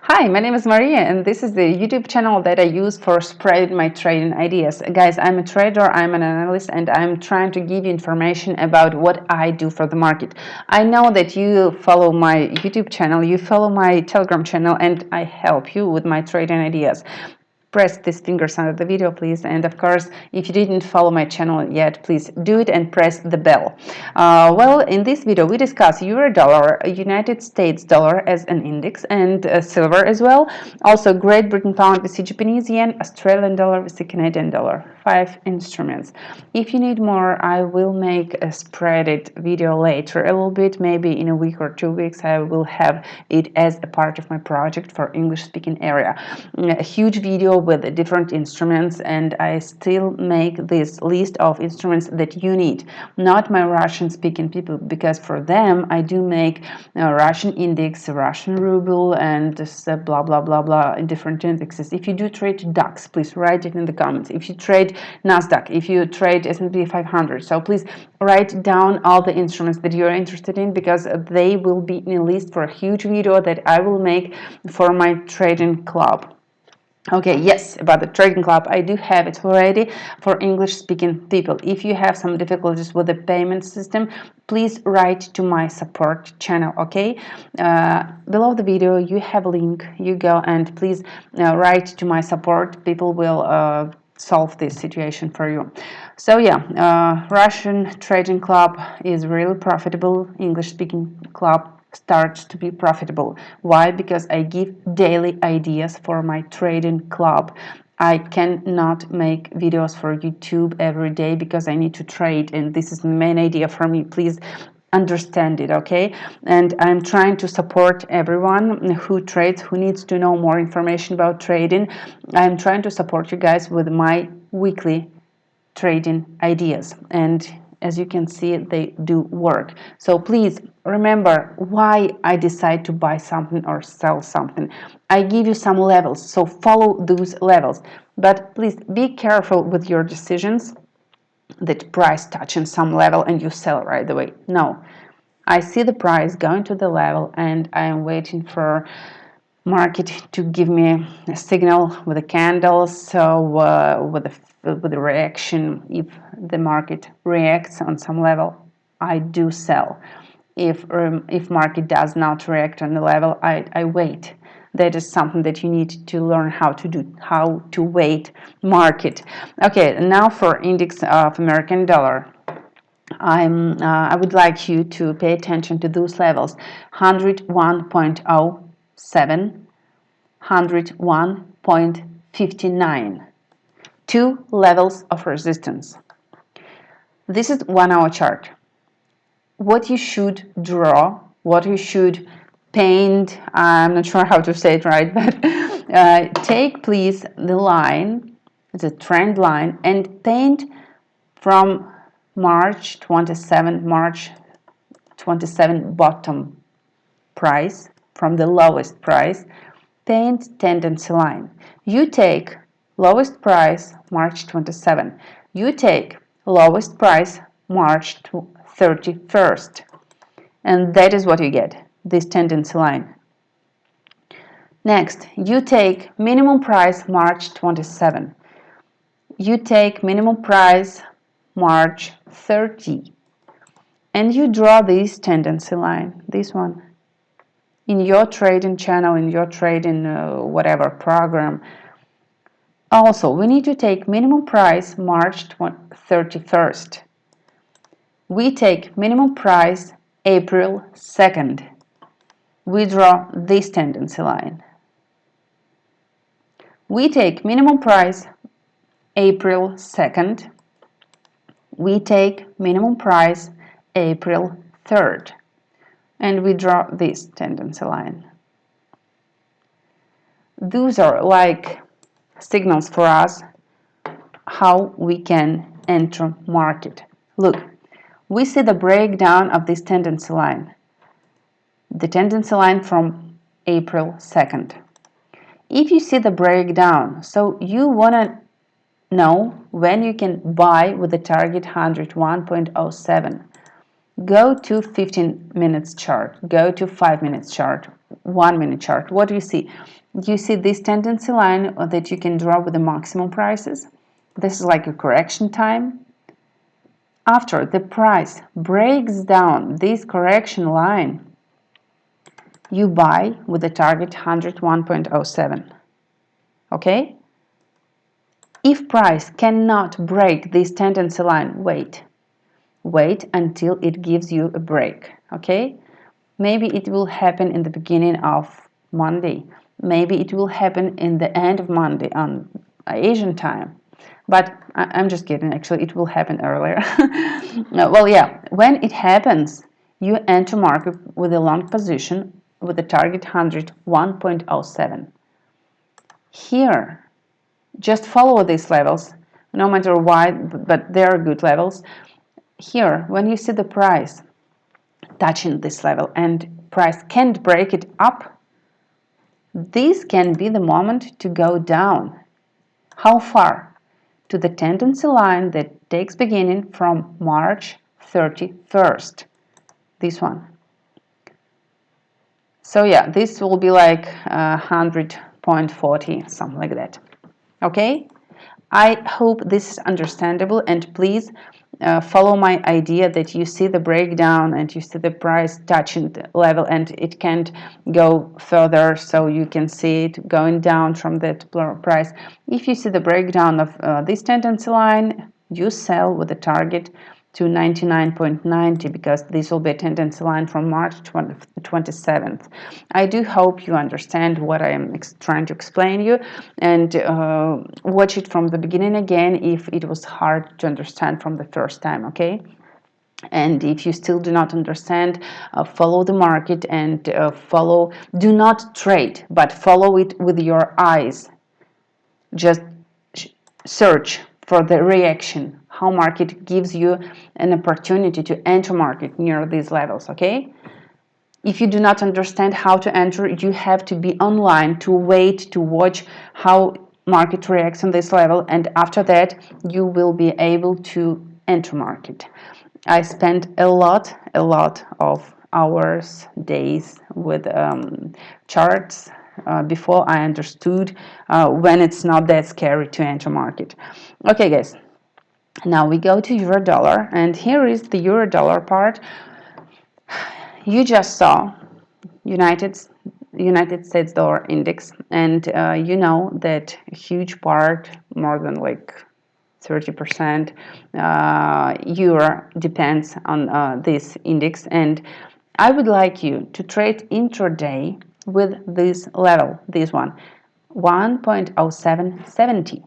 Hi, my name is Maria, and this is the YouTube channel that I use for spreading my trading ideas. Guys, I'm a trader, I'm an analyst, and I'm trying to give you information about what I do for the market. I know that you follow my YouTube channel, you follow my Telegram channel, and I help you with my trading ideas. Press these fingers under the video, please, and of course, if you didn't follow my channel yet, please do it and press the bell. Well, in this video we discuss euro dollar, United States dollar as an index, and silver as well, also Great Britain pound with the Japanese yen, Australian dollar with the Canadian dollar. 5 instruments. If you need more, I will make a spread video later a little bit, maybe in a week or 2 weeks. I will have it as a part of my project for English speaking area, a huge video with different instruments, and I still make this list of instruments that you need, not my Russian speaking people, because for them I do make Russian index, Russian ruble, and blah blah blah blah different indexes. If you do trade DAX, please write it in the comments. If you trade NASDAQ, if you trade S&P 500, so please write down all the instruments that you're interested in, because they will be in a list for a huge video that I will make for my trading club. Okay, yes, about the trading club, I do have it already for English speaking people. If you have some difficulties with the payment system, please write to my support channel. Okay, below the video you have a link, you go and please write to my support. People will solve this situation for you. So yeah, Russian trading club is really profitable. English speaking club starts to be profitable. Why? Because I give daily ideas for my trading club. I cannot make videos for YouTube every day because I need to trade, and this is the main idea for me. Please understand it, okay? And I'm trying to support everyone who trades, who needs to know more information about trading. I'm trying to support you guys with my weekly trading ideas, and as you can see, they do work. So please remember why I decide to buy something or sell something. I give you some levels, so follow those levels, but please be careful with your decisions that price touching some level and you sell right away. No, I see the price going to the level and I am waiting for market to give me a signal with a candle. So with the reaction, if the market reacts on some level, I do sell. If market does not react on the level, I wait. That is something that you need to learn how to do, how to wait market. Okay, now for index of American dollar. I would like you to pay attention to those levels: 101.07, 101.59. Two levels of resistance. This is 1 hour chart. What you should draw, what you should paint, I'm not sure how to say it right, but take please the line, it's a trend line, and paint from March 27 bottom price, from the lowest price, paint tendency line. You take lowest price March 27, you take lowest price March 31st, and that is what you get, this tendency line. Next, you take minimum price March 27, you take minimum price March 30, and you draw this tendency line, this one, in your trading channel, in your trading whatever program. Also, we need to take minimum price March 31st. We take minimum price April 2nd. We draw this tendency line. We take minimum price April 2nd. We take minimum price April 3rd. And we draw this tendency line. Those are like signals for us how we can enter market. Look, we see the breakdown of this tendency line, the tendency line from April 2nd. If you see the breakdown, so you want to know when you can buy with the target 101.07. Go to 15 minutes chart, go to 5 minutes chart, 1 minute chart. What do you see? You see this tendency line that you can draw with the maximum prices. This is like a correction time. After the price breaks down this correction line, you buy with the target 101.07. Okay? If price cannot break this tendency line, wait until it gives you a break. Okay? Maybe it will happen in the beginning of Monday. Maybe it will happen in the end of Monday on Asian time. But I'm just kidding, actually, it will happen earlier. Well, yeah, when it happens, you enter market with a long position with the target 101.07. Here, just follow these levels, no matter why, but they are good levels. Here, when you see the price touching this level and price can't break it up, this can be the moment to go down. How far? To the tendency line that takes beginning from March 31st. This one. So yeah, this will be like 100.40, something like that. Okay? I hope this is understandable, and please follow my idea that you see the breakdown and you see the price touching the level and it can't go further, so you can see it going down from that price. If you see the breakdown of this tendency line, you sell with the target to 99.90 because this will be a tendency line from March 27th. I do hope you understand what I am trying to explain you, and watch it from the beginning again if it was hard to understand from the first time, okay? And if you still do not understand, follow the market and do not trade, but follow it with your eyes. Just search for the reaction, how market gives you an opportunity to enter market near these levels, okay? If you do not understand how to enter, you have to be online to wait to watch how market reacts on this level, and after that you will be able to enter market. I spent a lot of hours, days with charts before I understood when it's not that scary to enter market. Okay, guys, now we go to euro dollar, and here is the euro dollar part. You just saw United States dollar index, and you know that a huge part, more than like 30%, euro depends on this index, and I would like you to trade intraday with this level, this one, 1.0770.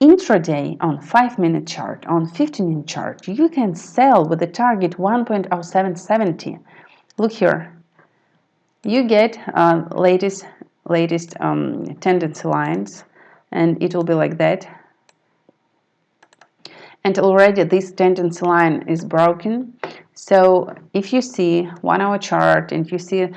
Intraday on 5-minute chart, on 15-minute chart, you can sell with the target 1.0770. Look here, you get latest tendency lines, and it will be like that. And already this tendency line is broken. So if you see 1-hour chart and you see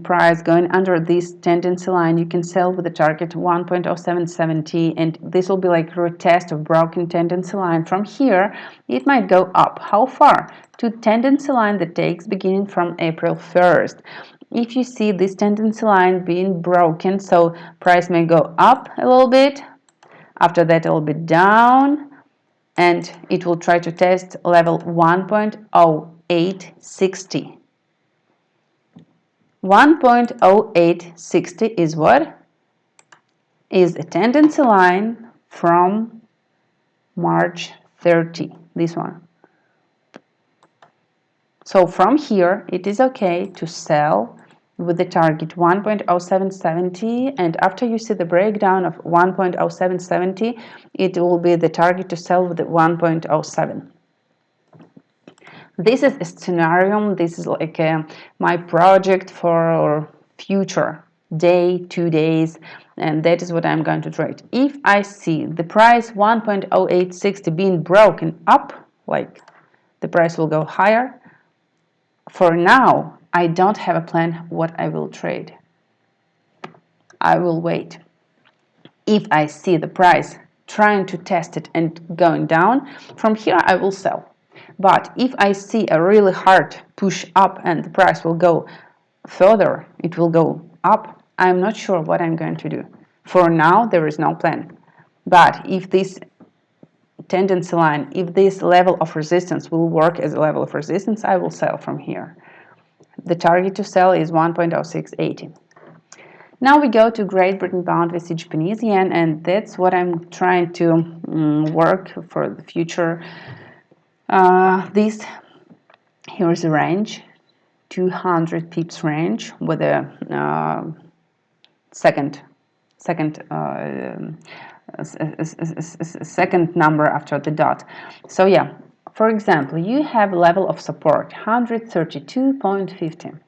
price going under this tendency line, you can sell with the target 1.0770, and this will be like a retest of broken tendency line. From here it might go up. How far? To tendency line that takes beginning from April 1st. If you see this tendency line being broken, so price may go up a little bit, after that it will be down, and it will try to test level 1.0860. 1.0860 is what? Is a tendency line from March 30, this one. So from here, it is okay to sell with the target 1.0770, and after you see the breakdown of 1.0770, it will be the target to sell with the 1.07. This is a scenario, this is like my project for future day, 2 days, and that is what I'm going to trade. If I see the price 1.0860 being broken up, like the price will go higher, for now I don't have a plan what I will trade. I will wait. If I see the price trying to test it and going down, from here I will sell. But if I see a really hard push up and the price will go further, it will go up, I'm not sure what I'm going to do. For now, there is no plan. But if this tendency line, if this level of resistance will work as a level of resistance, I will sell from here. The target to sell is 1.0680. Now we go to Great Britain pound with Japanese yen, and that's what I'm trying to work for the future. This here is a range, 200 pips range with a second number after the dot. So yeah, for example, you have level of support 132.50.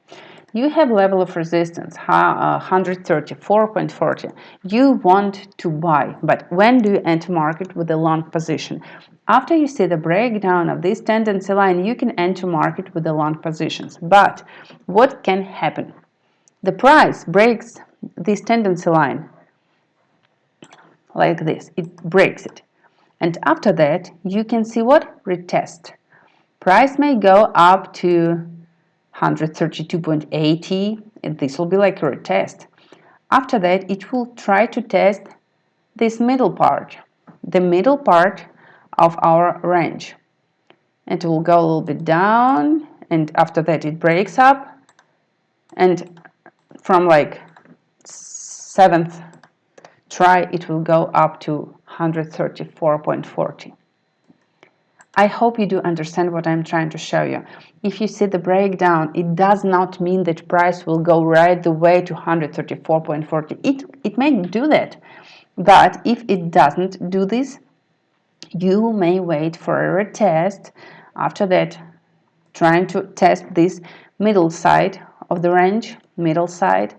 You have level of resistance 134.40. You want to buy, but when do you enter market with a long position? After you see the breakdown of this tendency line, you can enter market with the long positions. But what can happen? The price breaks this tendency line like this. It breaks it. And after that, you can see what? Retest. Price may go up to 132.80, and this will be like a retest. After that, it will try to test this middle part, the middle part of our range. It will go a little bit down, and after that it breaks up, and from like 7th try it will go up to 134.40. I hope you do understand what I'm trying to show you. If you see the breakdown, it does not mean that price will go right the way to 134.40. It may do that, but if it doesn't do this, you may wait for a retest. After that, trying to test this middle side of the range, middle side.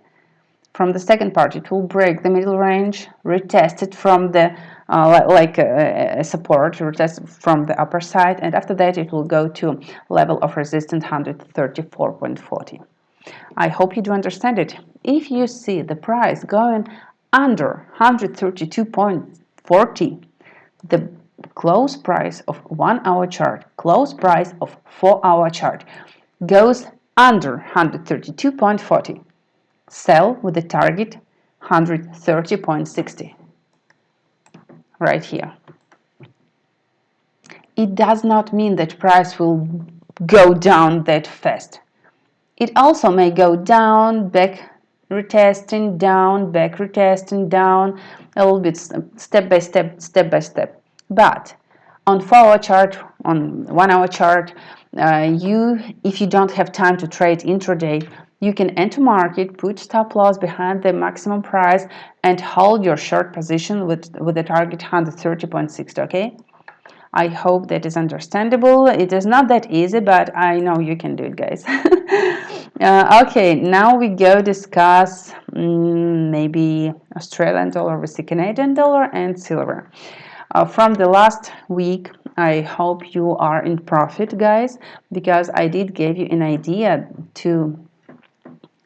From the second part, it will break the middle range, retest it from the like a support, retest from the upper side, and after that it will go to level of resistance 134.40. I hope you do understand it. If you see the price going under 132.40, the close price of 1 hour chart, close price of 4 hour chart goes under 132.40. Sell with the target 130.60 right here. It does not mean that price will go down that fast. It also may go down, back retesting, down, back retesting, down, a little bit step by step, step by step. But on 4 hour chart, on 1 hour chart, if you don't have time to trade intraday, you can enter market, put stop loss behind the maximum price, and hold your short position with the target 130.60. Okay, I hope that is understandable. It is not that easy, but I know you can do it, guys. Okay, now we go discuss maybe Australian dollar with the Canadian dollar and silver. From the last week, I hope you are in profit, guys, because I did give you an idea to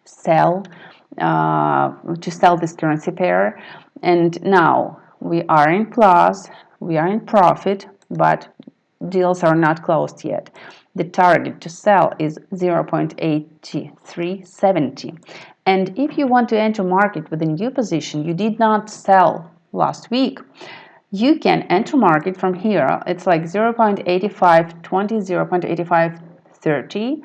sell this currency pair, and now we are in plus, we are in profit, but deals are not closed yet. The target to sell is 0.8370, and if you want to enter market with a new position you did not sell last week, you can enter market from here. It's like 0.8520, 0.8530.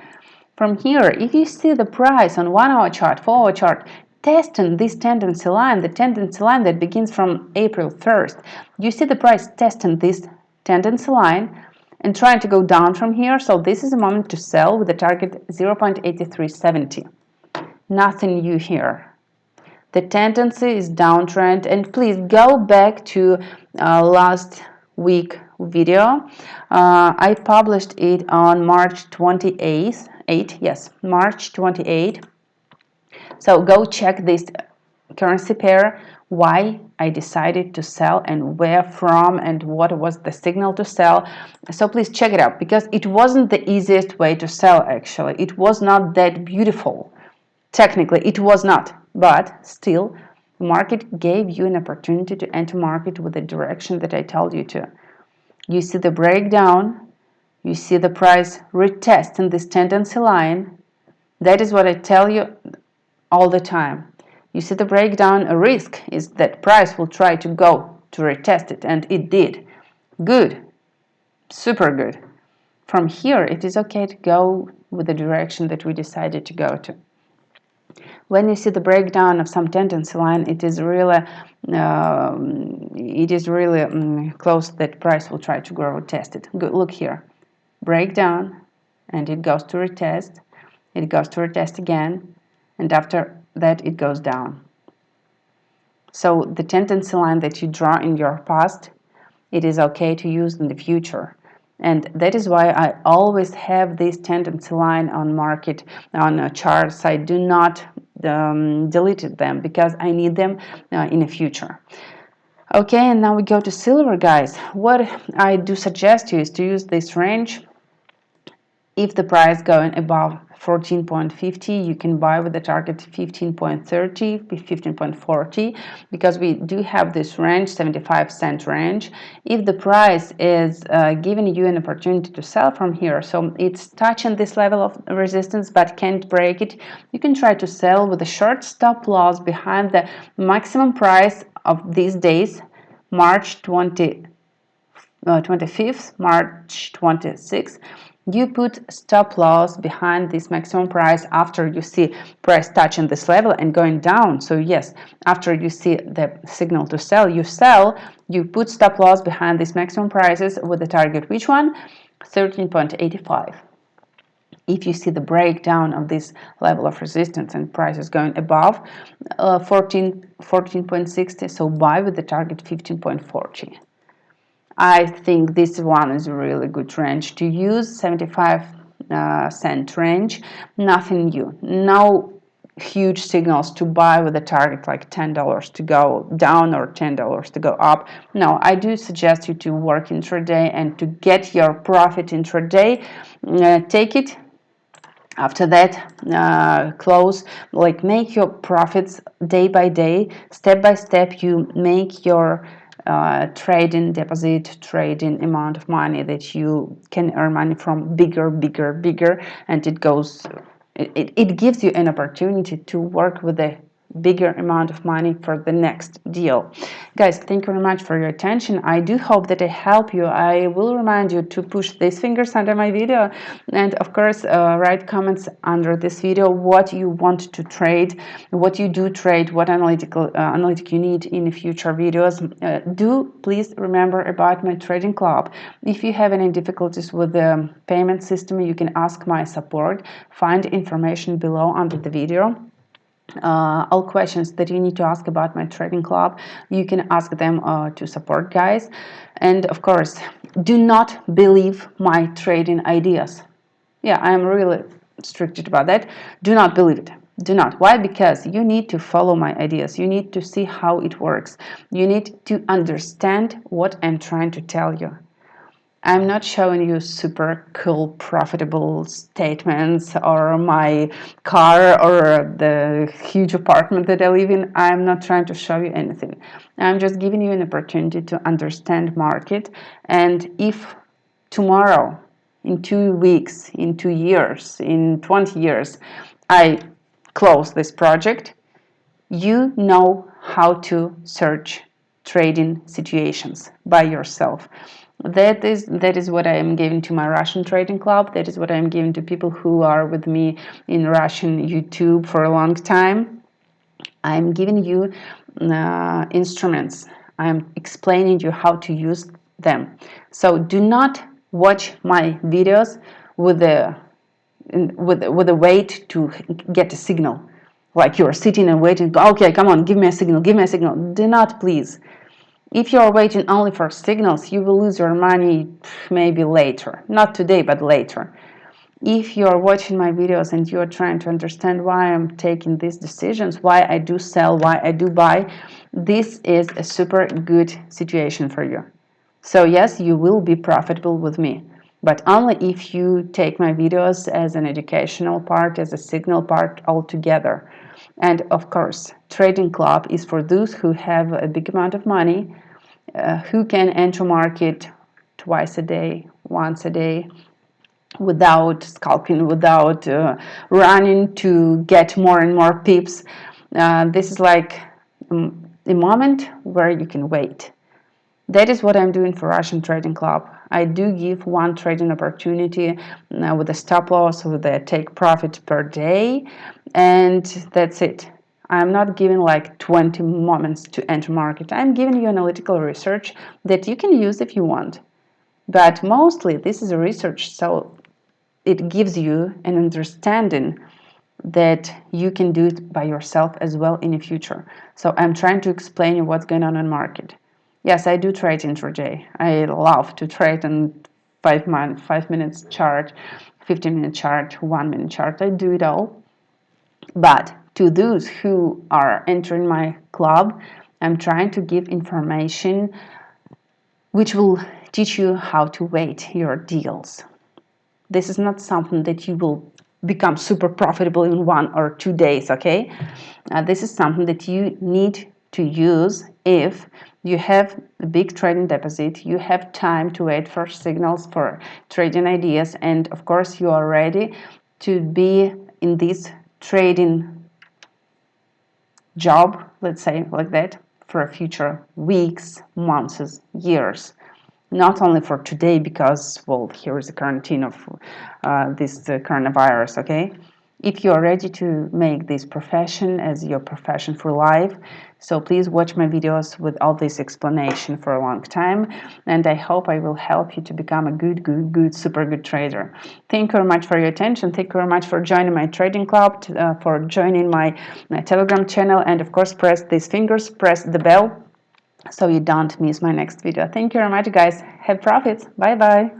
From here, if you see the price on 1 hour chart, 4 hour chart, testing this tendency line, the tendency line that begins from April 1st, you see the price testing this tendency line and trying to go down from here. So this is a moment to sell with the target 0.8370. Nothing new here. The tendency is downtrend, and please go back to last week video. I published it on March 28th. March 28th. So go check this currency pair, why I decided to sell and where from and what was the signal to sell. So please check it out, because it wasn't the easiest way to sell actually. It was not that beautiful. Technically, it was not, but still, the market gave you an opportunity to enter market with the direction that I told you to. You see the breakdown, You see the price retest in this tendency line. That is what I tell you all the time. You see the breakdown, a risk is that price will try to go to retest it, and it did. Good, super good. From here, it is okay to go with the direction that we decided to go to. When you see the breakdown of some tendency line, it is really close that price will try to grow test it. Good, look here, breakdown, and it goes to retest. It goes to retest again, and after that it goes down. So the tendency line that you draw in your past, it is okay to use in the future. And that is why I always have this tendency line on market, on charts. I do not delete them because I need them in the future. Okay, and now we go to silver, guys. What I do suggest you is to use this range. If the price going above 14.50, you can buy with the target 15.30, 15.40, because we do have this range, 75-cent range. If the price is giving you an opportunity to sell from here, so it's touching this level of resistance but can't break it, you can try to sell with a short stop loss behind the maximum price of these days, March 25th, March 26th. You put stop loss behind this maximum price after you see price touching this level and going down. So yes, after you see the signal to sell, you put stop loss behind these maximum prices with the target, which one? 13.85. If you see the breakdown of this level of resistance and prices going above 14.60, so buy with the target 15.40. I think this one is a really good range to use, 75-cent range, nothing new, no huge signals to buy with a target like $10 to go down or $10 to go up. No, I do suggest you to work intraday and to get your profit intraday, take it. After that, close, like make your profits day by day, step by step. You make your trading deposit, trading amount of money that you can earn money from bigger, and it goes. It gives you an opportunity to work with a bigger amount of money for the next deal. Guys, thank you very much for your attention. I do hope that I help you. I will remind you to push these fingers under my video, and of course write comments under this video what you want to trade, what you do trade, what analytic you need in future videos. Do please remember about my trading club. If you have any difficulties with the payment system, you can ask my support. Find information below under the video. All questions that you need to ask about my trading club, you can ask them to support, guys. And of course, do not believe my trading ideas. Yeah, I am really strict about that. Do not believe it. Do not. Why? Because you need to follow my ideas. You need to see how it works. You need to understand what I'm trying to tell you. I'm not showing you super cool, profitable statements or my car or the huge apartment that I live in. I'm not trying to show you anything. I'm just giving you an opportunity to understand market. And if tomorrow, in 2 weeks, in 2 years, in 20 years, I close this project, you know how to search trading situations by yourself. That is what I am giving to my Russian trading club. That is what I am giving to people who are with me in Russian YouTube for a long time. I am giving you instruments. I am explaining you how to use them. So do not watch my videos with a wait to get a signal. Like you're sitting and waiting. Okay, come on, give me a signal. Give me a signal. Do not, please. If you're waiting only for signals, you will lose your money maybe later. Not today, but later. If you're watching my videos and you're trying to understand why I'm taking these decisions, why I do sell, why I do buy, this is a super good situation for you. So yes, you will be profitable with me, but only if you take my videos as an educational part, as a signal part altogether. And of course, Trading Club is for those who have a big amount of money, who can enter market twice a day, once a day, without scalping, without running to get more and more pips. This is like a moment where you can wait. That is what I'm doing for Russian Trading Club. I do give one trading opportunity with a stop loss, with a take profit per day, and that's it. I'm not giving like 20 moments to enter market. I'm giving you analytical research that you can use if you want. But mostly this is a research, so it gives you an understanding that you can do it by yourself as well in the future. So I'm trying to explain you what's going on in market. Yes, I do trade intraday. I love to trade on 5 minutes chart, 15-minute chart, 1-minute chart. I do it all. But to those who are entering my club, I'm trying to give information which will teach you how to wait your deals. This is not something that you will become super profitable in 1 or 2 days, okay? This is something that you need to use if you have a big trading deposit, you have time to wait for signals, for trading ideas, and of course you are ready to be in this trading job, let's say like that, for future weeks, months, years. Not only for today, because, well, here is the quarantine of this coronavirus, okay? If you are ready to make this profession as your profession for life, so please watch my videos with all this explanation for a long time, and I hope I will help you to become a good, super good trader. Thank you very much for your attention. Thank you very much for joining my trading club, for joining my Telegram channel, and of course, press these fingers, press the bell, so you don't miss my next video. Thank you very much, guys. Have profits. Bye bye.